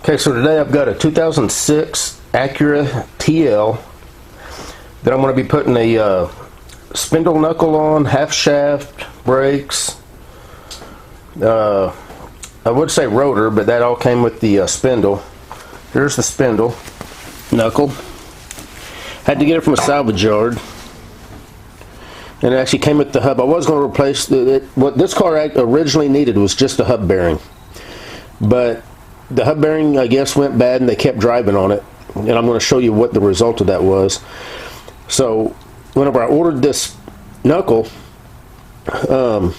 Okay, so today I've got a 2006 Acura TL that I'm going to be putting a spindle knuckle on, half shaft, brakes. I would say rotor, but that all came with the spindle. Here's the spindle knuckle. Had to get it from a salvage yard, and it actually came with the hub. I was going to replace what this car originally needed was just a hub bearing, but the hub bearing, I guess, went bad and they kept driving on it, and I'm going to show you what the result of that was. So whenever I ordered this knuckle, it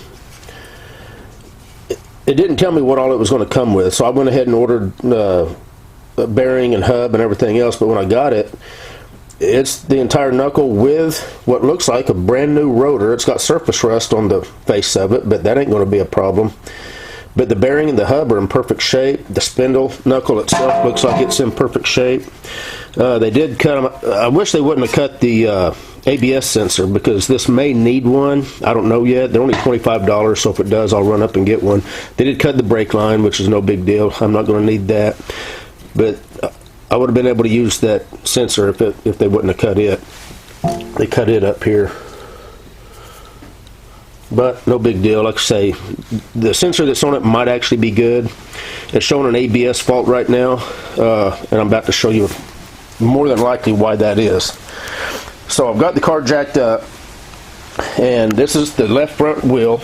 didn't tell me what all it was going to come with, so I went ahead and ordered a bearing and hub and everything else. But when I got it, it's the entire knuckle with what looks like a brand new rotor. It's got surface rust on the face of it, but that ain't going to be a problem. But the bearing and the hub are in perfect shape. The spindle knuckle itself looks like it's in perfect shape. They did cut them. I wish they wouldn't have cut the ABS sensor, because this may need one. I don't know yet. They're only $25, so if it does, I'll run up and get one. They did cut the brake line, which is no big deal. I'm not going to need that. But I would have been able to use that sensor if they wouldn't have cut it. They cut it up here. But no big deal. Like I say, the sensor that's on it might actually be good. It's showing an ABS fault right now, and I'm about to show you more than likely why that is. So I've got the car jacked up, and this is the left front wheel.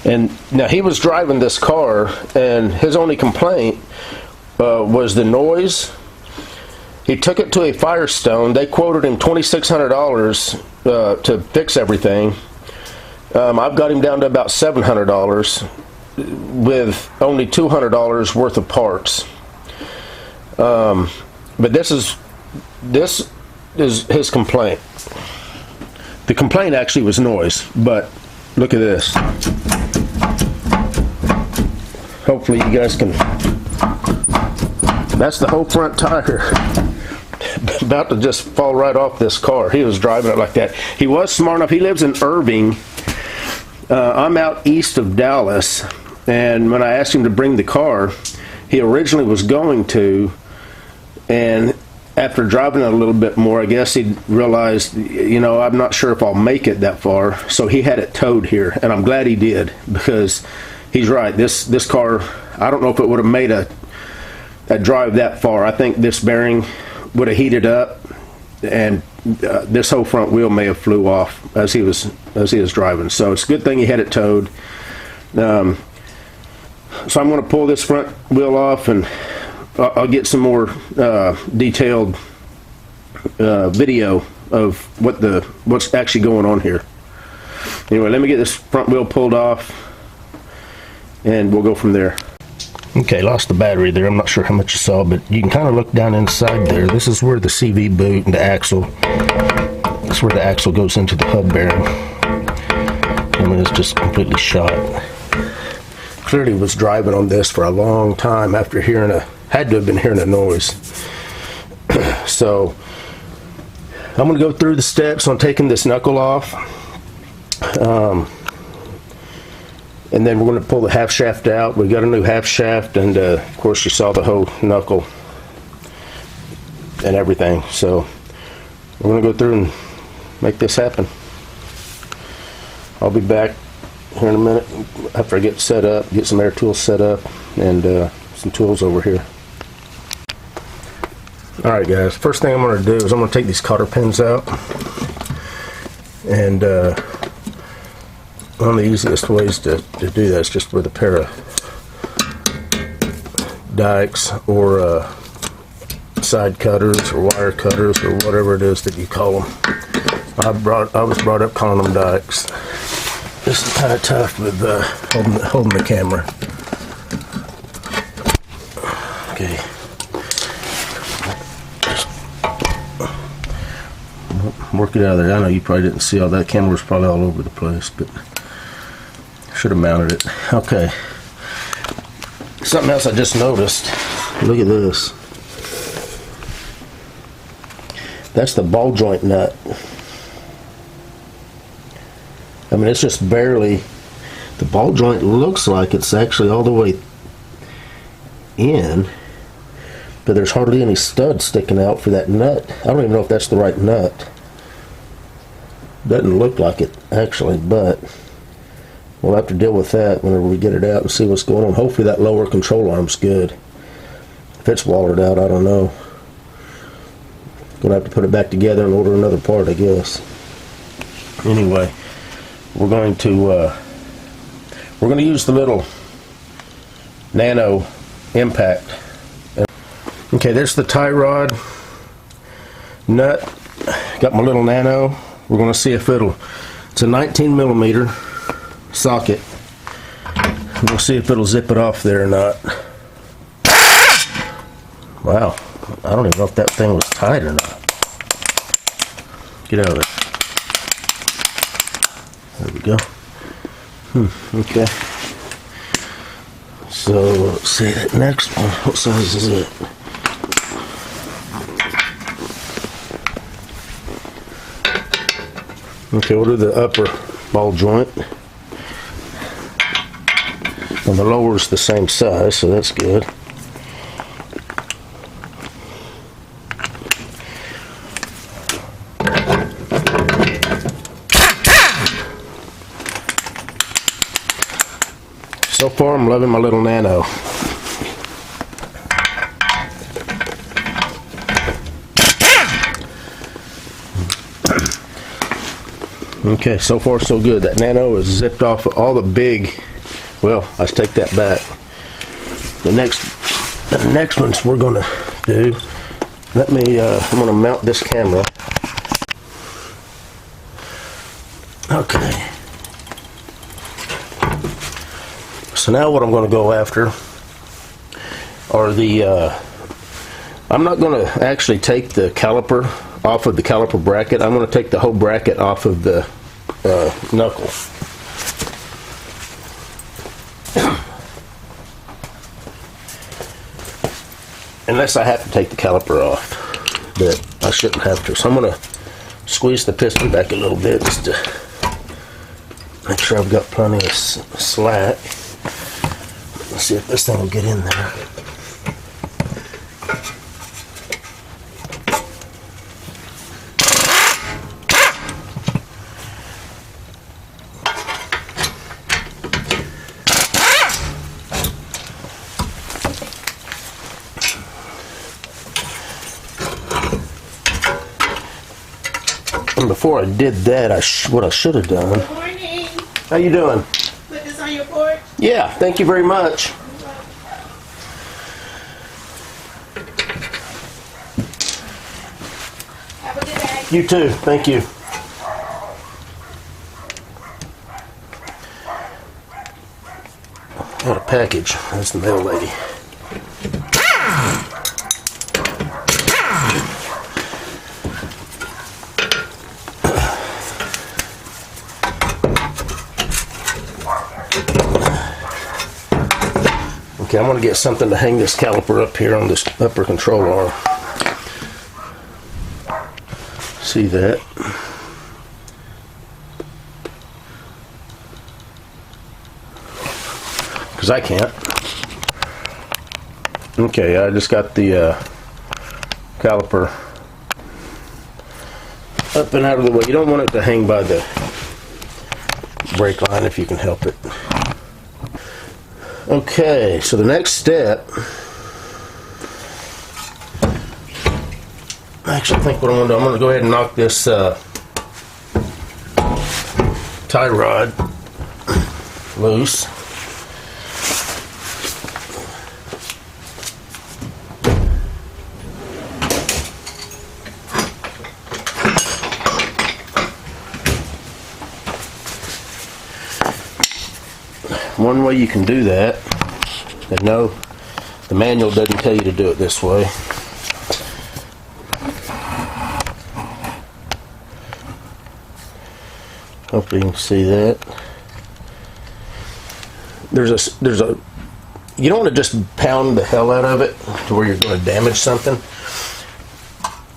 And now he was driving this car, and his only complaint was the noise. He took it to a Firestone. They quoted him $2,600 to fix everything. I've got him down to about $700 with only $200 worth of parts. But this is his complaint. The complaint actually was noise, but look at this. Hopefully you guys can. That's the whole front tire. About to just fall right off this car. He was driving it like that. He was smart enough. He lives in Irving. I'm out east of Dallas, and when I asked him to bring the car, he originally was going to, and after driving it a little bit more, I guess he realized, you know, I'm not sure if I'll make it that far, so he had it towed here, and I'm glad he did, because he's right. This car, I don't know if it would have made a drive that far. I think this bearing would have heated up, and this whole front wheel may have flew off as he was driving. So it's a good thing he had it towed. So I'm going to pull this front wheel off, and I'll get some more detailed video of what's actually going on here. Anyway, let me get this front wheel pulled off, and we'll go from there. Okay, lost the battery there. I'm not sure how much you saw, but you can kind of look down inside there. This is where the CV boot and the axle, that's where the axle goes into the hub bearing. I mean, it's just completely shot. Clearly was driving on this for a long time after had to have been hearing a noise. So I'm going to go through the steps on taking this knuckle off. And then we're going to pull the half shaft out. We got a new half shaft, and of course you saw the whole knuckle and everything. So we're going to go through and make this happen. I'll be back here in a minute after I get set up, get some air tools set up, and some tools over here. Alright guys, first thing I'm going to do is I'm going to take these cotter pins out, and one of the easiest ways to do that is just with a pair of dikes or side cutters or wire cutters or whatever it is that you call them. I was brought up calling them dikes. This is kind of tough with holding the camera. Okay. Just work it out of there. I know you probably didn't see all that. Camera was probably all over the place, but should have mounted it. Okay. Something else I just noticed. Look at this. That's the ball joint nut. I mean, it's just barely. The ball joint looks like it's actually all the way in, but there's hardly any studs sticking out for that nut. I don't even know if that's the right nut. Doesn't look like it actually, but we'll have to deal with that whenever we get it out and see what's going on. Hopefully that lower control arm's good. If it's watered out, I don't know. Gonna have to put it back together and order another part, I guess. Anyway, we're going to use the little nano impact. Okay, there's the tie rod nut. Got my little nano. We're going to see if it's a 19 millimeter socket. We'll see if it'll zip it off there or not. Wow, I don't even know if that thing was tight or not. Get out of there. There we go. Okay. So let's see that next one. What size is it? Okay, we'll do the upper ball joint. And the lower is the same size, so that's good. So far, I'm loving my little nano. Okay, so far so good. That nano is zipped off all the big. Well, let's take that back. The next ones we're going to do. Let me. I'm going to mount this camera. Okay. So now what I'm going to go after are the. I'm not going to actually take the caliper off of the caliper bracket. I'm going to take the whole bracket off of the knuckle. Unless I have to take the caliper off, but I shouldn't have to. So I'm going to squeeze the piston back a little bit just to make sure I've got plenty of slack. Let's see if this thing will get in there. And before I did that, what I should have done. Good morning. How you doing? Put this on your porch. Yeah, thank you very much. Have a good day. You too, thank you. Got a package. That's the mail lady. Okay, I'm going to get something to hang this caliper up here on this upper control arm. See that? Because I can't. Okay, I just got the caliper up and out of the way. You don't want it to hang by the brake line if you can help it. Okay, so the next step, I actually think what I'm going to do, I'm going to go ahead and knock this tie rod loose. One way you can do that, and no, the manual doesn't tell you to do it this way. Hopefully you can see that. There's a you don't want to just pound the hell out of it to where you're going to damage something.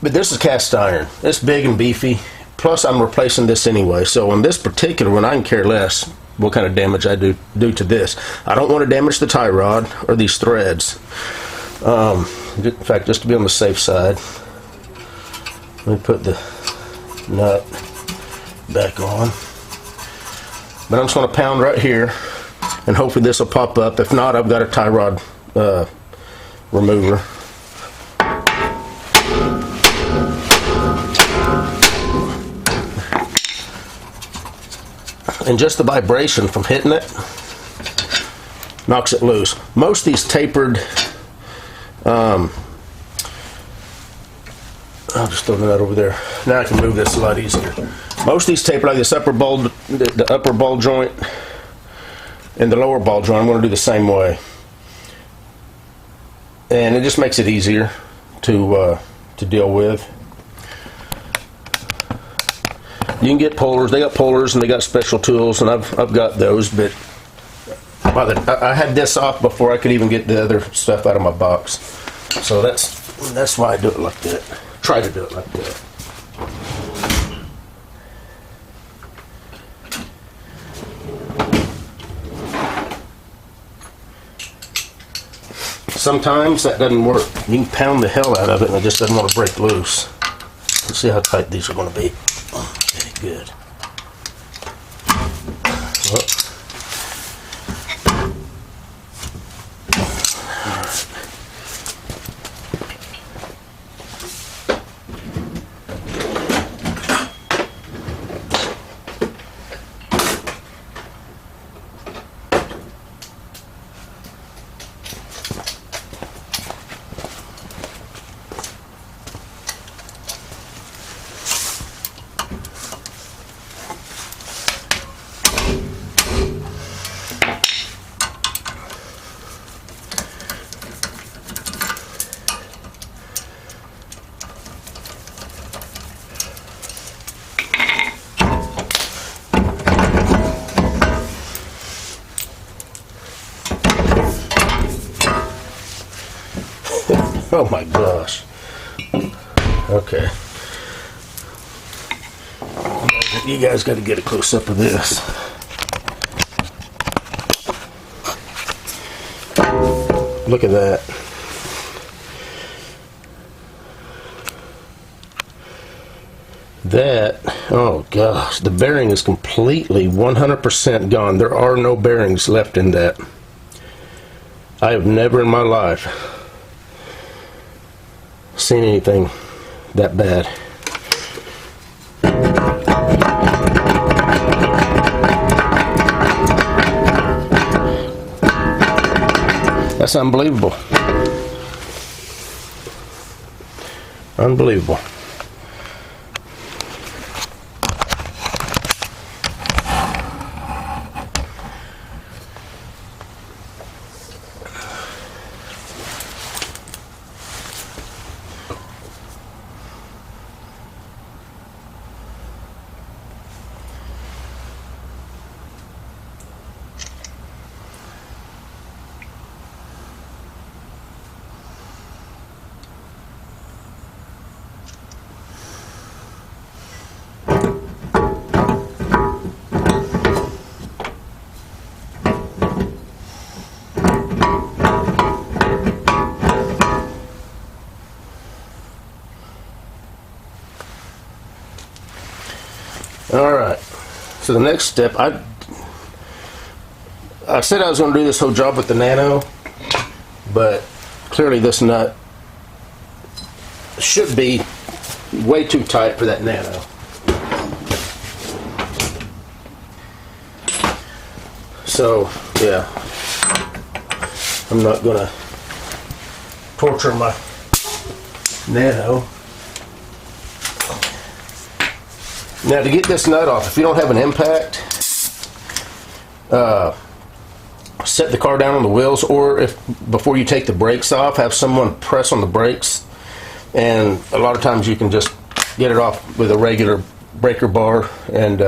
But this is cast iron. It's big and beefy. Plus I'm replacing this anyway. So on this particular one I can care less. what kind of damage I do to this. I don't want to damage the tie rod or these threads. In fact, just to be on the safe side, let me put the nut back on. But I'm just going to pound right here, and hopefully this will pop up. If not, I've got a tie rod remover. And just the vibration from hitting it knocks it loose. Most of these tapered, I'll just throw the nut over there. Now I can move this a lot easier. Most of these tapered, like this upper ball, the upper ball joint and the lower ball joint, I'm going to do the same way. And it just makes it easier to deal with. You can get pullers. They got pullers and they got special tools, and I've got those. But I had this off before I could even get the other stuff out of my box. So that's why I do it like that. Try to do it like that. Sometimes that doesn't work. You can pound the hell out of it, and it just doesn't want to break loose. Let's see how tight these are going to be. Okay, good. Oh my gosh. Okay. You guys got to get a close up of this. Look at that. That, oh gosh, the bearing is completely 100% gone. There are no bearings left in that. I have never in my life seen anything that bad. That's unbelievable. Unbelievable. Alright, so the next step, I said I was going to do this whole job with the Nano, but clearly this nut should be way too tight for that Nano. So, yeah, I'm not going to torture my Nano. Now to get this nut off, if you don't have an impact, set the car down on the wheels, or if before you take the brakes off, have someone press on the brakes, and a lot of times you can just get it off with a regular breaker bar and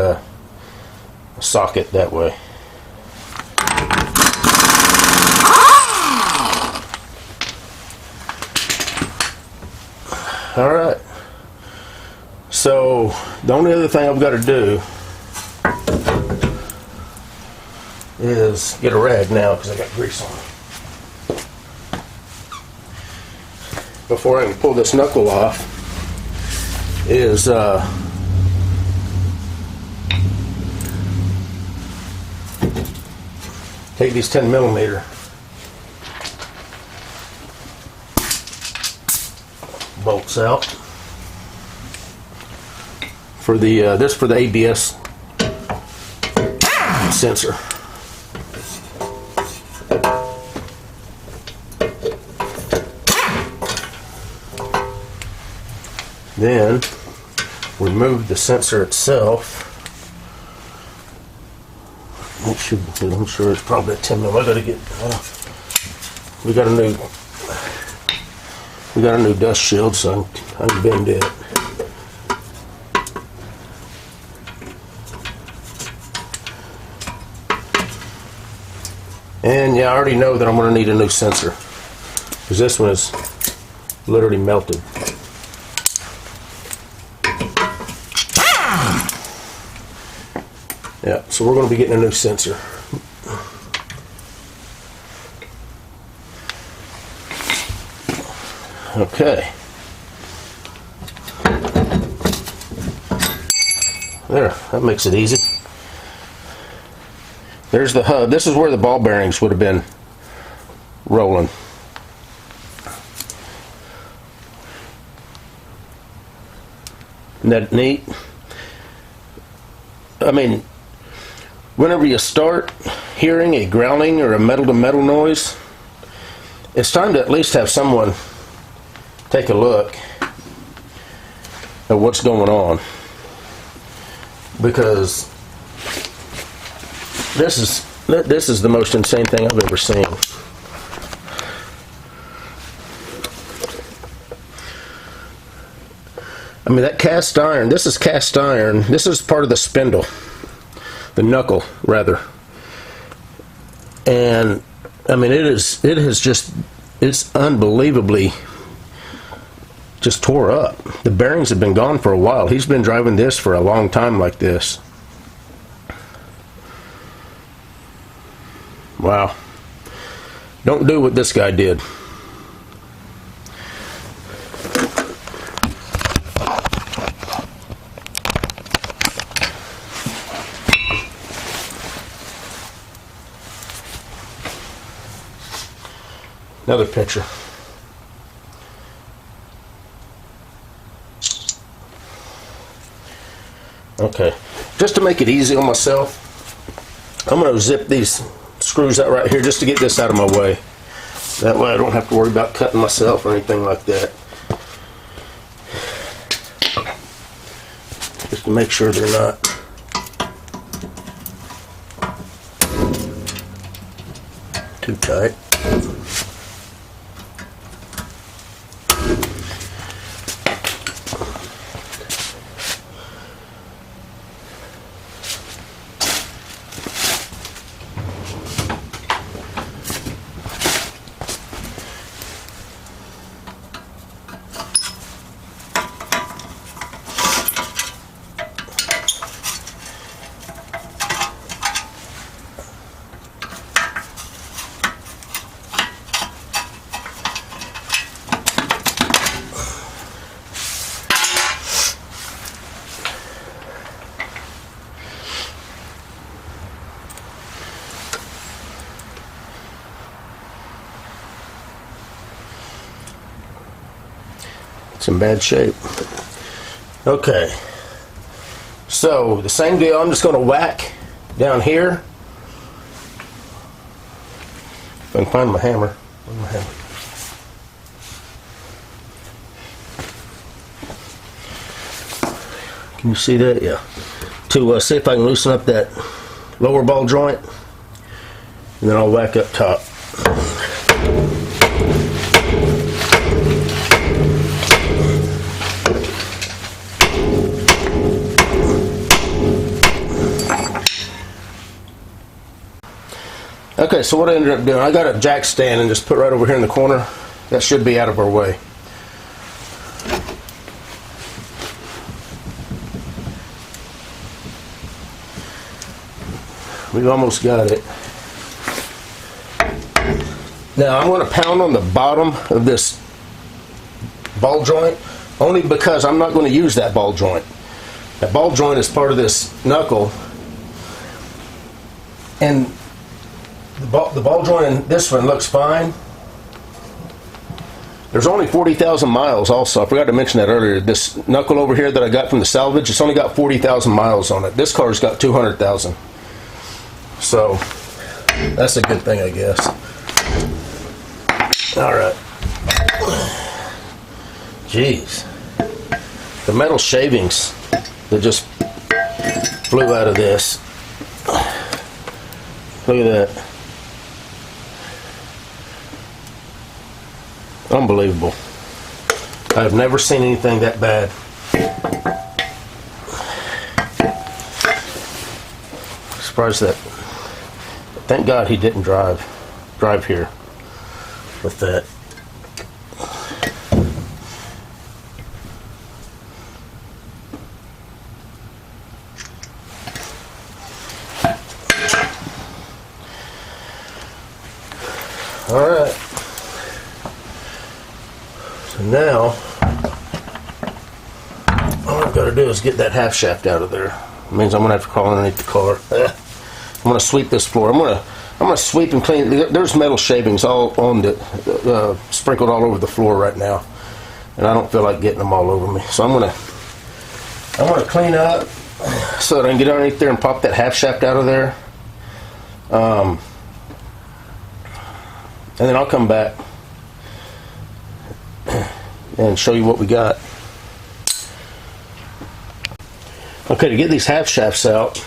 socket that way. All right. So the only other thing I've got to do is get a rag now because I got grease on it. Before I can pull this knuckle off, is take these 10mm bolts out for the this for the ABS sensor. Then remove the sensor itself. I'm sure it's probably a 10mm. I gotta get. We got a new dust shield, so I can bend it. And yeah, I already know that I'm going to need a new sensor because this one is literally melted. Yeah, so we're going to be getting a new sensor. Okay. There, that makes it easy. There's the hub. This is where the ball bearings would have been rolling. Isn't that neat? I mean, whenever you start hearing a growling or a metal-to-metal noise, it's time to at least have someone take a look at what's going on, because this is the most insane thing I've ever seen. I mean, that cast iron, this is cast iron. This is part of the spindle, the knuckle rather. And I mean, it's unbelievably just tore up. The bearings have been gone for a while. He's been driving this for a long time like this. Wow. Don't do what this guy did. Another picture. Okay, just to make it easy on myself, I'm going to zip these screws out right here just to get this out of my way. That way I don't have to worry about cutting myself or anything like that. Just to make sure they're not too tight. It's in bad shape. Okay, so the same deal. I'm just going to whack down here. If I can find my hammer. Where's my hammer? Can you see that? Yeah. To see if I can loosen up that lower ball joint, and then I'll whack up top. Okay, so what I ended up doing, I got a jack stand and just put right over here in the corner. That should be out of our way. We've almost got it. Now I'm going to pound on the bottom of this ball joint, only because I'm not going to use that ball joint. That ball joint is part of this knuckle, and the ball joint in this one looks fine. There's only 40,000 miles also. I forgot to mention that earlier. This knuckle over here that I got from the salvage, it's only got 40,000 miles on it. This car's got 200,000. So that's a good thing, I guess. All right. Jeez. The metal shavings that just flew out of this. Look at that. Unbelievable. I've never seen anything that bad. Surprised that. Thank God he didn't drive here with that. All right. So now, all I've got to do is get that half shaft out of there. It means I'm going to have to crawl underneath the car. I'm going to sweep this floor. I'm going to sweep and clean. There's metal shavings all on the sprinkled all over the floor right now, and I don't feel like getting them all over me. So I'm going to clean up so that I can get underneath there and pop that half shaft out of there. And then I'll come back and show you what we got. Okay, to get these half shafts out,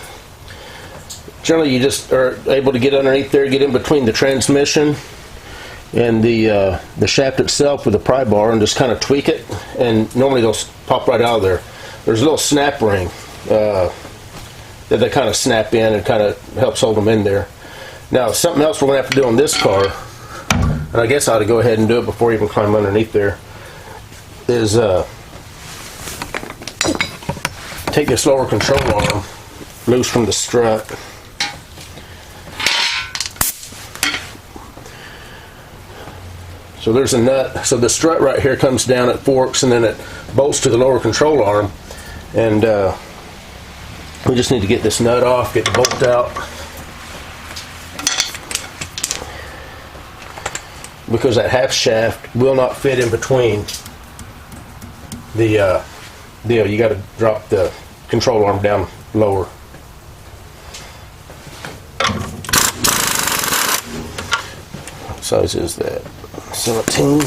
generally you just are able to get underneath there, get in between the transmission and the shaft itself with a pry bar and just kind of tweak it, and normally they'll pop right out of there. There's a little snap ring that they kind of snap in and kind of helps hold them in there. Now, something else we're going to have to do on this car, and I guess I ought to go ahead and do it before you even climb underneath there, is take this lower control arm loose from the strut. So there's a nut. So the strut right here comes down, it forks, and then it bolts to the lower control arm. And we just need to get this nut off, get the bolt out, because that half shaft will not fit in between the deal. You got to drop the control arm down lower. What size is that? 17.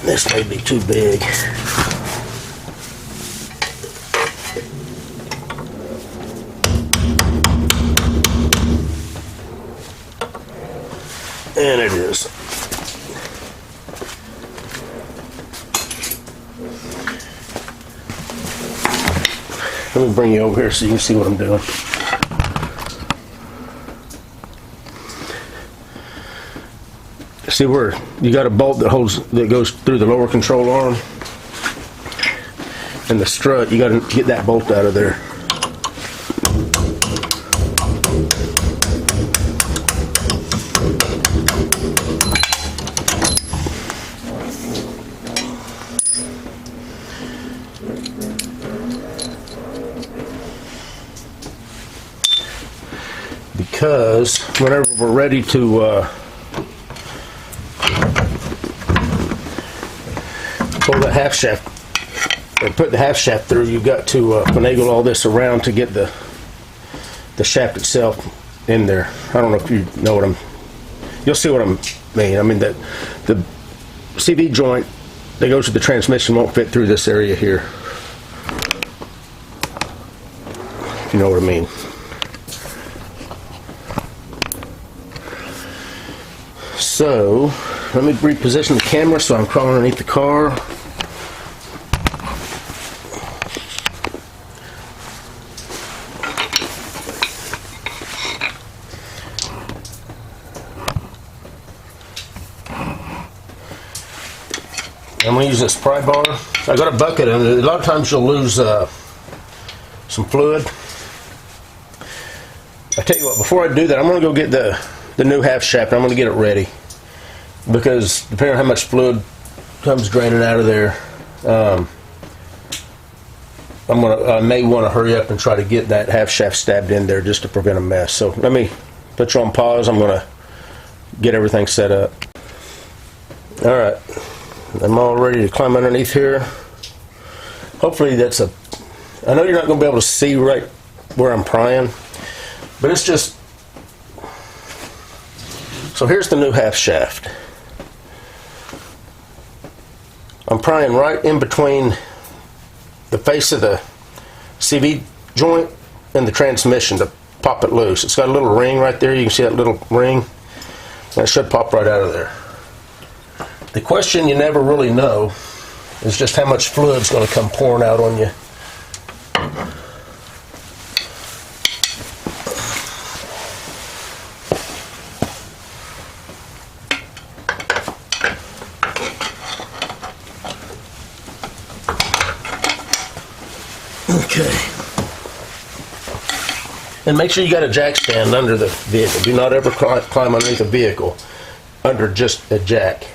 This may be too big. And it is. Let me bring you over here so you can see what I'm doing. See where you got a bolt that goes through the lower control arm and the strut. You got to get that bolt out of there. Because whenever we're ready to pull that half shaft, or put the half shaft through, you've got to finagle all this around to get the shaft itself in there. I don't know if you know what you'll see what I mean. I mean that the CV joint that goes to the transmission won't fit through this area here. If you know what I mean. So, let me reposition the camera so I'm crawling underneath the car. I'm going to use this pry bar. I got a bucket in it. A lot of times you'll lose some fluid. I tell you what, before I do that, I'm going to go get the new half shaft. I'm going to get it ready. Because depending on how much fluid comes draining out of there, I may want to hurry up and try to get that half shaft stabbed in there just to prevent a mess. So let me put you on pause. I'm going to get everything set up. All right. I'm all ready to climb underneath here. Hopefully that's I know you're not going to be able to see right where I'm prying, but it's just, so here's the new half shaft. I'm prying right in between the face of the CV joint and the transmission to pop it loose. It's got a little ring right there. You can see that little ring. That should pop right out of there. The question you never really know is just how much fluid is going to come pouring out on you. Okay. And make sure you got a jack stand under the vehicle. Do not ever climb underneath a vehicle under just a jack.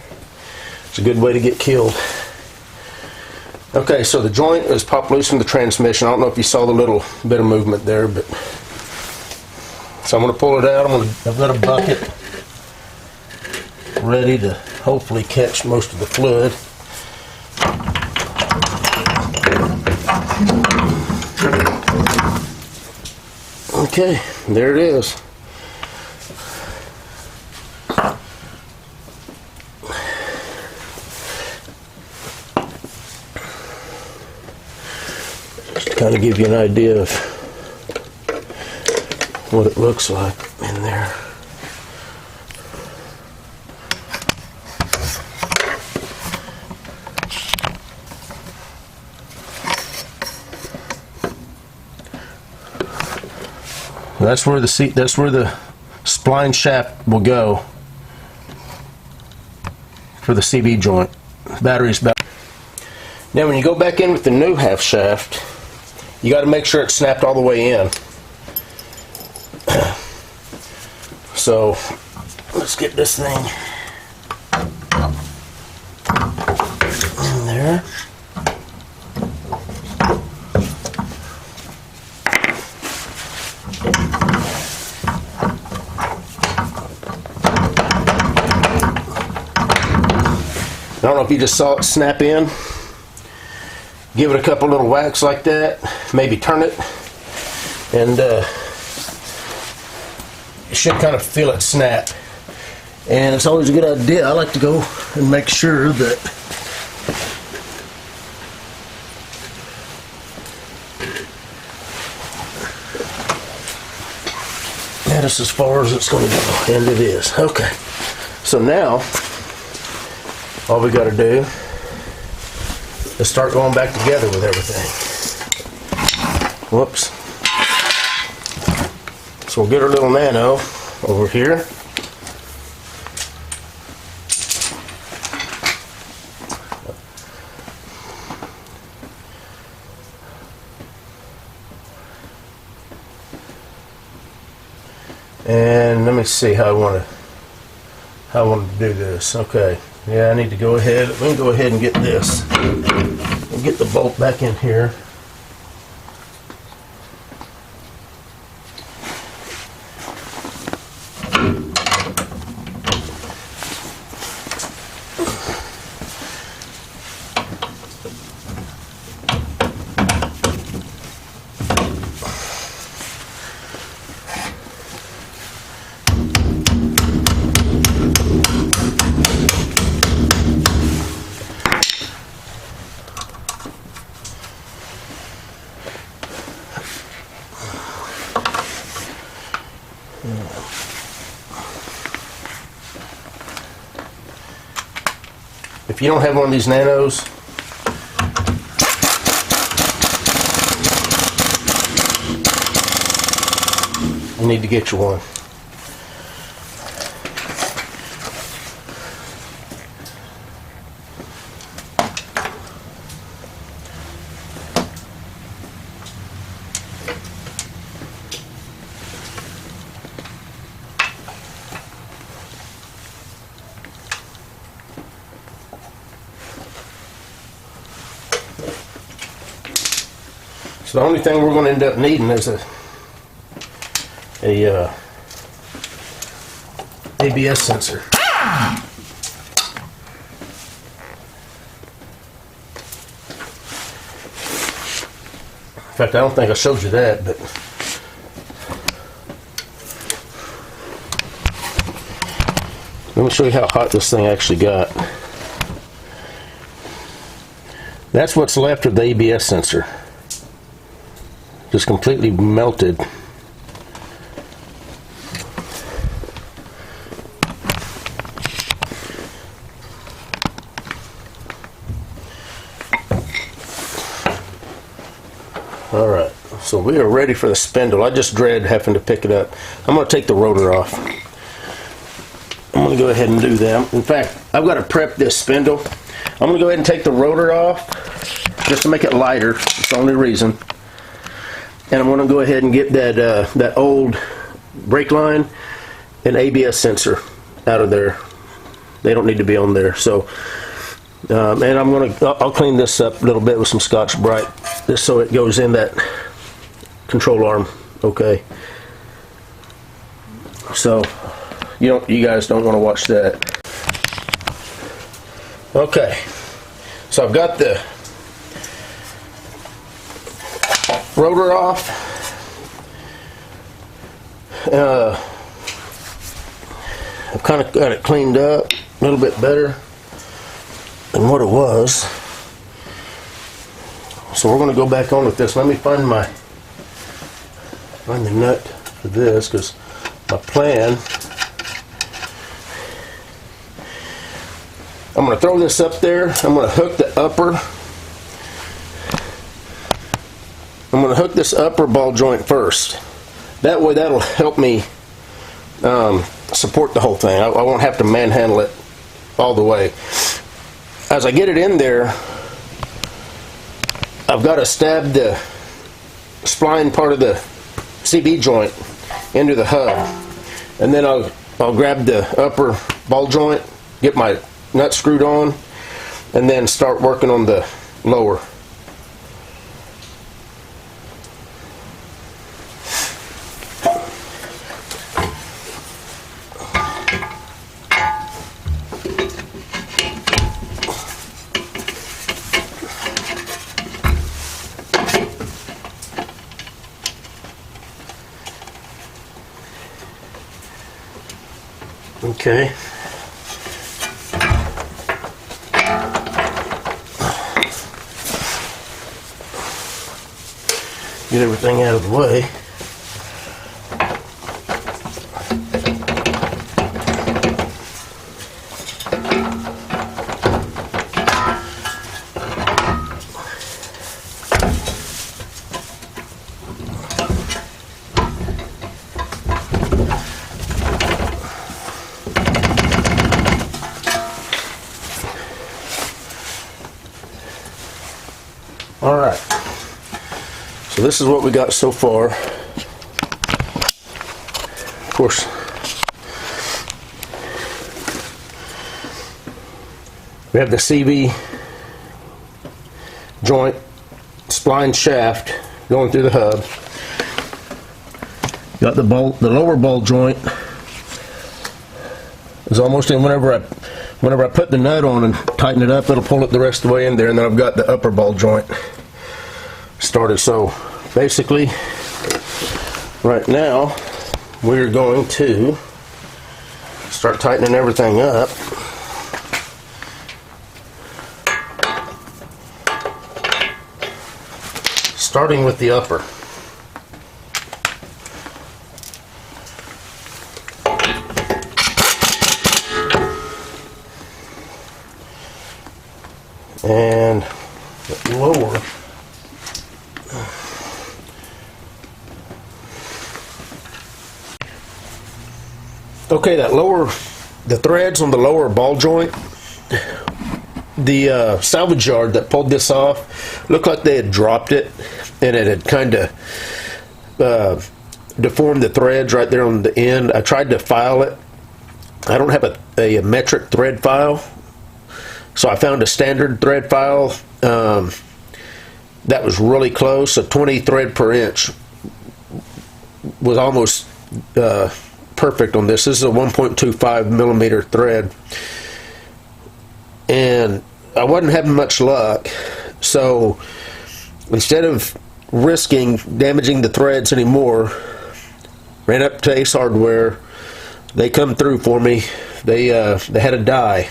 It's a good way to get killed. Okay, so the joint is popped loose from the transmission. I don't know if you saw the little bit of movement there, but so I'm going to pull it out. I've got a bucket ready to hopefully catch most of the fluid. Okay, there it is. Just to kind of give you an idea of what it looks like in there. That's where the spline shaft will go for the CV joint. Batteries back. Now when you go back in with the new half shaft, you got to make sure it's snapped all the way in. So let's get this thing in there. I don't know if you just saw it snap in. Give it a couple little whacks like that. Maybe turn it. And you should kind of feel it snap. And it's always a good idea. I like to go and make sure that that is as far as it's going to go. And it is. Okay. So now all we got to do is start going back together with everything. Whoops. So we'll get our little nano over here. And let me see how I want to do this. Okay. Yeah, I need to go ahead. We can go ahead and get this. We'll get the bolt back in here. If you don't have one of these nanos, you need to get you one. So the only thing we're going to end up needing is a ABS sensor. In fact, I don't think I showed you that, but let me show you how hot this thing actually got. That's what's left of the ABS sensor. Just completely melted. Alright, so we are ready for the spindle. I just dread having to pick it up. I'm going to take the rotor off. I'm going to go ahead and do that. In fact, I've got to prep this spindle. I'm going to go ahead and take the rotor off just to make it lighter. It's the only reason. And I'm going to go ahead and get that old brake line and ABS sensor out of there. They don't need to be on there. So, and I'll clean this up a little bit with some Scotch Brite, just so it goes in that control arm. Okay. So, you guys don't want to watch that. Okay. So I've got the rotor off. I've kind of got it cleaned up a little bit better than what it was. So we're going to go back on with this. Let me find the nut for this, because my plan, I'm going to throw this up there. I'm going to hook the upper. I'm going to hook this upper ball joint first. That way that'll help me support the whole thing. I won't have to manhandle it all the way. As I get it in there, I've got to stab the spline part of the CB joint into the hub. And then I'll grab the upper ball joint, get my nut screwed on, and then start working on the lower. Okay. Get everything out of the way. Alright, so this is what we got so far. Of course, we have the CB joint spline shaft going through the hub. Got the lower ball joint is almost in. Whenever I put the nut on and tighten it up, it'll pull it the rest of the way in there, and then I've got the upper ball joint started. So basically, right now, we're going to start tightening everything up. Starting with the upper. lower. Okay, the threads on the lower ball joint, the salvage yard that pulled this off looked like they had dropped it, and it had kind of deformed the threads right there on the end. I tried to file it. I don't have a metric thread file, so I found a standard thread file that was really close. A 20 thread per inch was almost perfect on this. This is a 1.25 millimeter thread, and I wasn't having much luck, so instead of risking damaging the threads anymore, ran up to Ace Hardware. They come through for me. They had a die.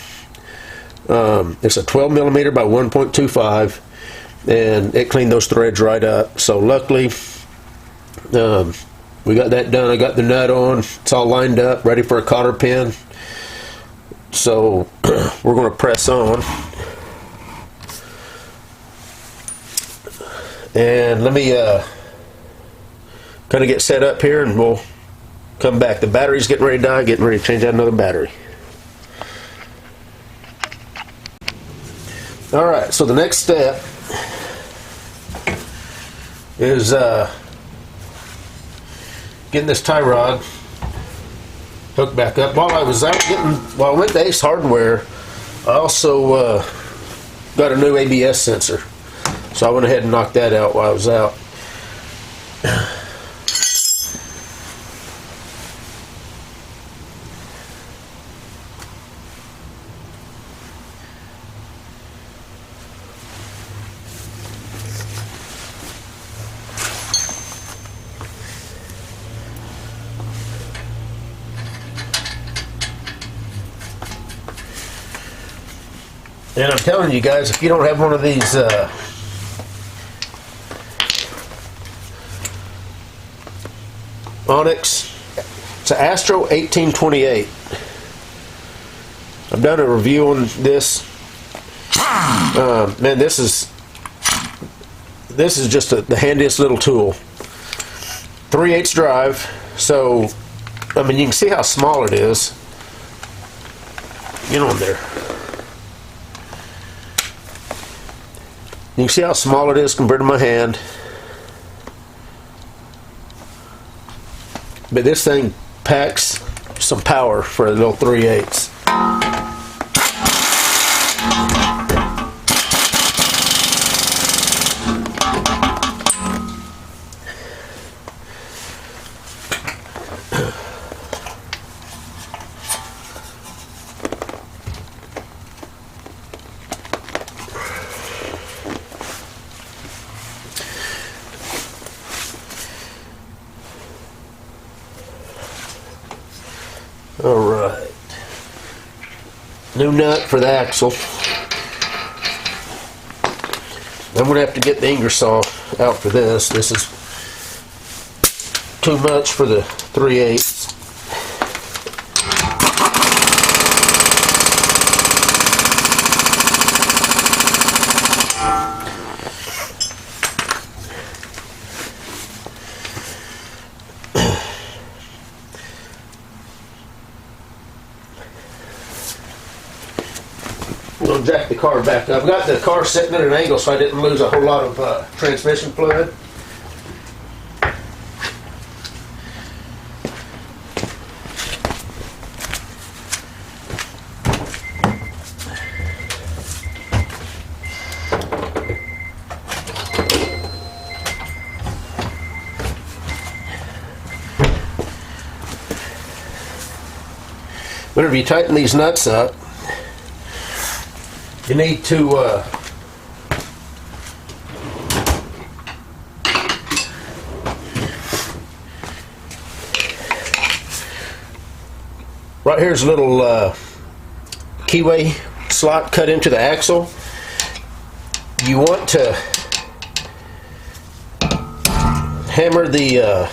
It's a 12 millimeter by 1.25, and it cleaned those threads right up. So luckily, we got that done. I got the nut on. It's all lined up, ready for a cotter pin. So we're going to press on. And let me kind of get set up here, and we'll come back. The battery's getting ready to die, getting ready to change out another battery. Alright, so the next step is getting this tie rod hooked back up. While I went to Ace Hardware, I also got a new ABS sensor. So I went ahead and knocked that out while I was out. And I'm telling you guys, if you don't have one of these Onyx, it's an Astro 1828. I've done a review on this. Man, this is just the handiest little tool. 3/8 drive, so I mean you can see how small it is. Get on there. You can see how small it is compared to my hand. But this thing packs some power for a little 3/8. Alright, new nut for the axle. I'm going to have to get the Ingersoll out for this. This is too much for the 3/8. We'll jack the car back up. I've got the car sitting at an angle so I didn't lose a whole lot of transmission fluid. Whenever you tighten these nuts up, you need to right here's a little keyway slot cut into the axle. You want to hammer the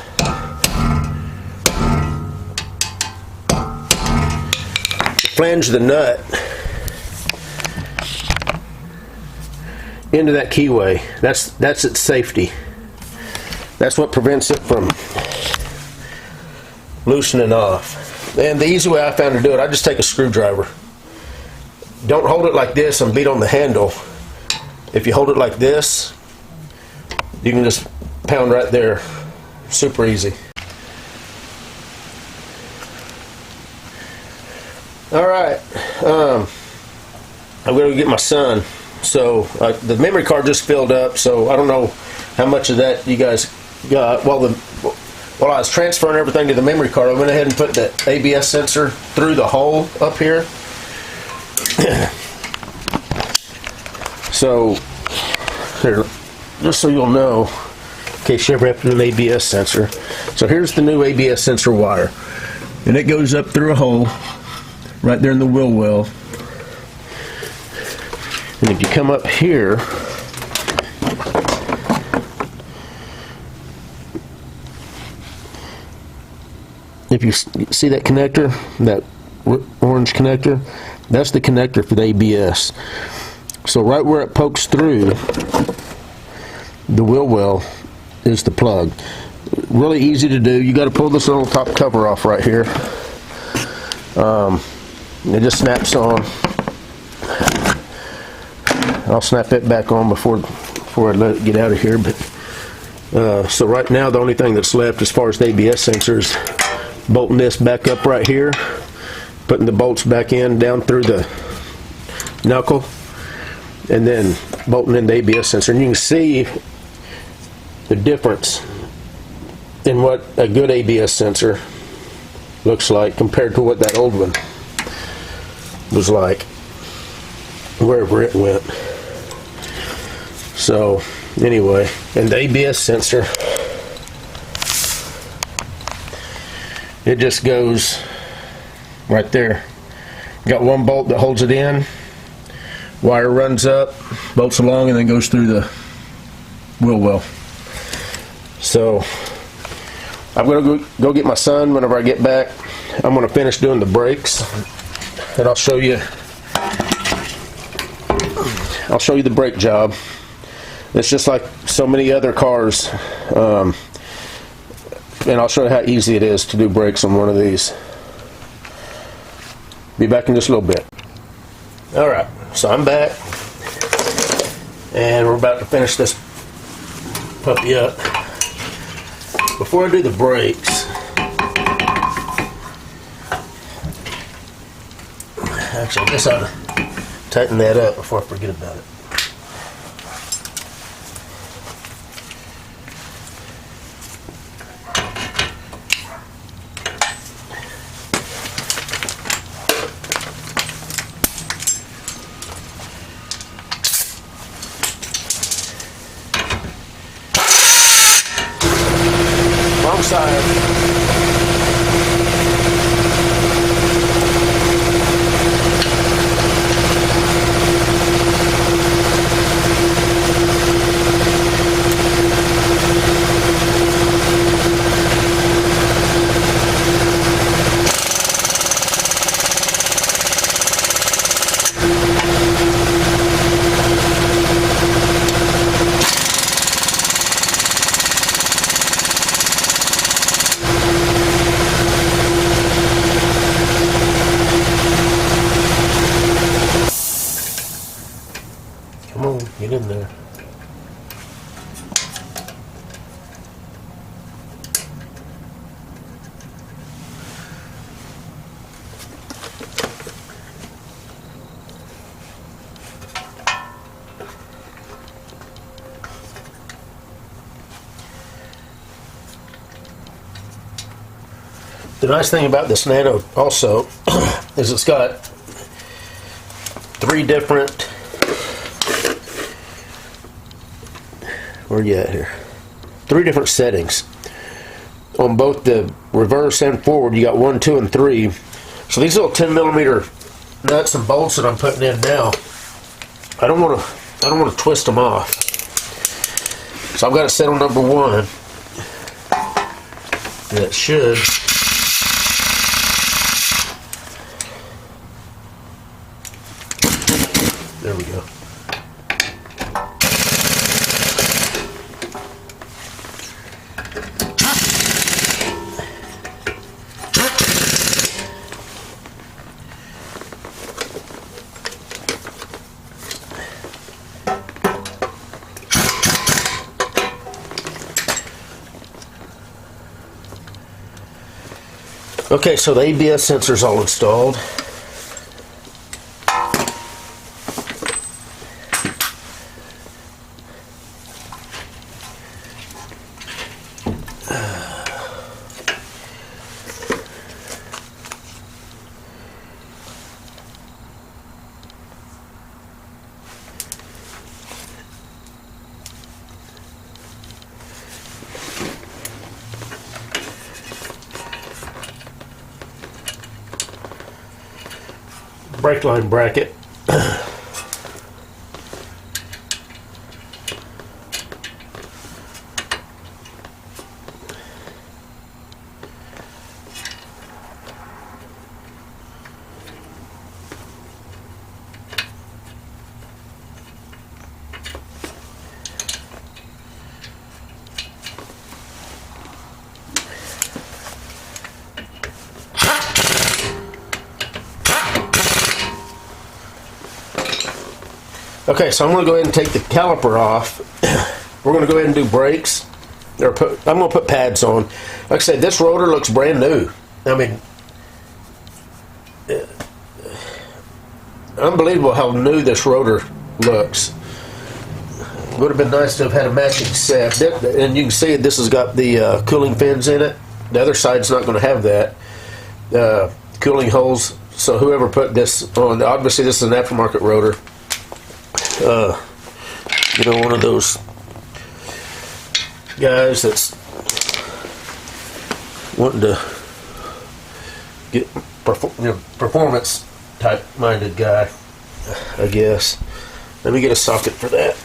flange of the nut into that keyway. That's its safety. That's what prevents it from loosening off. And the easy way I found to do it, I just take a screwdriver. Don't hold it like this and beat on the handle. If you hold it like this, you can just pound right there. Super easy. Alright, I'm going to get my son. So the memory card just filled up, so I don't know how much of that you guys got. While I was transferring everything to the memory card, I went ahead and put the ABS sensor through the hole up here. So, here, just so you'll know, in case you ever have to do an ABS sensor. So here's the new ABS sensor wire. And it goes up through a hole right there in the wheel well. And if you come up here, if you see that connector, that orange connector, that's the connector for the ABS. So right where it pokes through the wheel well is the plug. Really easy to do. You got to pull this little top cover off right here. It just snaps on. I'll snap it back on before I let it get out of here. But so right now the only thing that's left as far as the ABS sensor is bolting this back up right here, putting the bolts back in down through the knuckle, and then bolting in the ABS sensor. And you can see the difference in what a good ABS sensor looks like compared to what that old one was like, wherever it went. So anyway, and the ABS sensor, it just goes right there. Got one bolt that holds it in, wire runs up, bolts along, and then goes through the wheel well. So I'm gonna go get my son whenever I get back. I'm gonna finish doing the brakes, and I'll show you the brake job. It's just like so many other cars, and I'll show you how easy it is to do brakes on one of these. Be back in just a little bit. Alright, so I'm back, and we're about to finish this puppy up. Before I do the brakes, actually I guess I ought to tighten that up before I forget about it. Wrong side. Come on, get in there. The nice thing about this Nano also is it's got three different, where are you at here? Three different settings. On both the reverse and forward, you got 1, 2, and 3. So these little 10mm nuts and bolts that I'm putting in now, I don't want to twist them off. So I've got it set on number 1. That should. There we go. Okay, so the ABS sensor's all installed. Brake line bracket. Okay, so I'm going to go ahead and take the caliper off. We're going to go ahead and do brakes. I'm going to put pads on. Like I said, this rotor looks brand new. I mean, unbelievable how new this rotor looks. Would have been nice to have had a matching set. And you can see this has got the cooling fins in it. The other side's not going to have that. Cooling holes. So whoever put this on, obviously this is an aftermarket rotor. You know, one of those guys that's wanting to get performance type minded guy, I guess. Let me get a socket for that.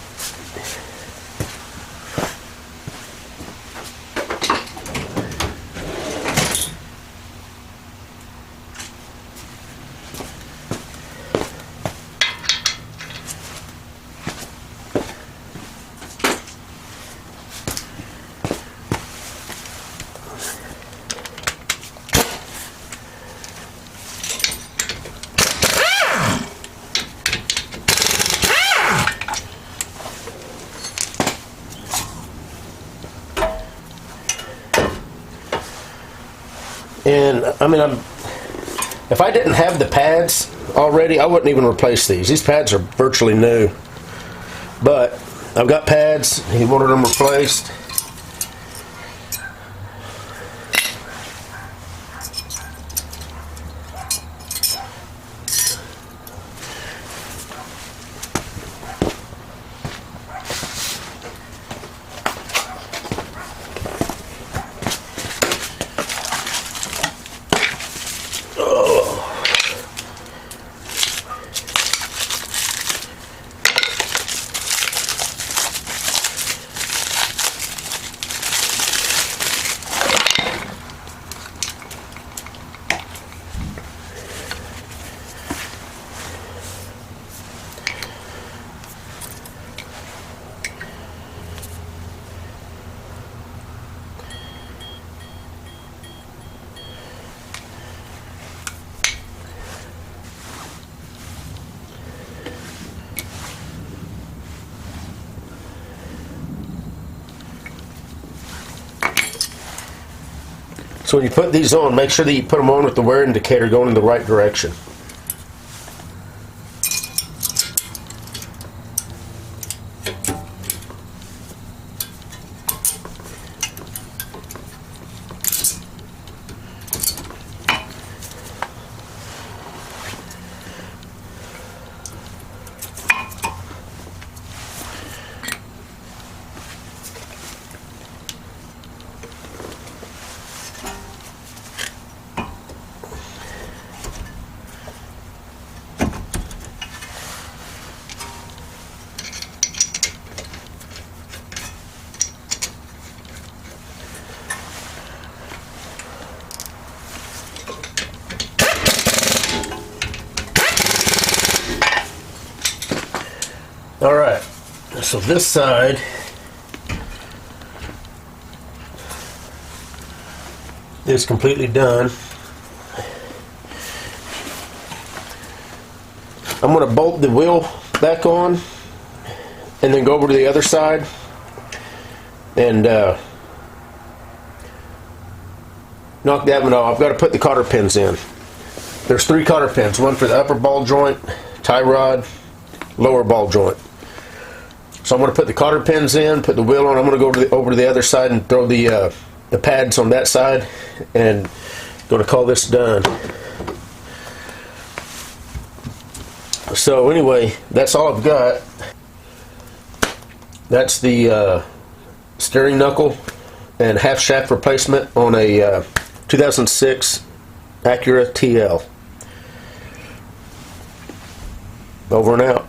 And I mean, if I didn't have the pads already, I wouldn't even replace these. These pads are virtually new. But I've got pads. He wanted them replaced. So when you put these on, make sure that you put them on with the wear indicator going in the right direction. Alright, so this side, is completely done. I'm going to bolt the wheel back on and then go over to the other side and knock that one off. I've got to put the cotter pins in. There's 3 cotter pins, one for the upper ball joint, tie rod, lower ball joint. So I'm going to put the cotter pins in, put the wheel on. I'm going to go over to the other side and throw the pads on that side, and going to call this done. So anyway, that's all I've got. That's the steering knuckle and half shaft replacement on a 2006 Acura TL. Over and out.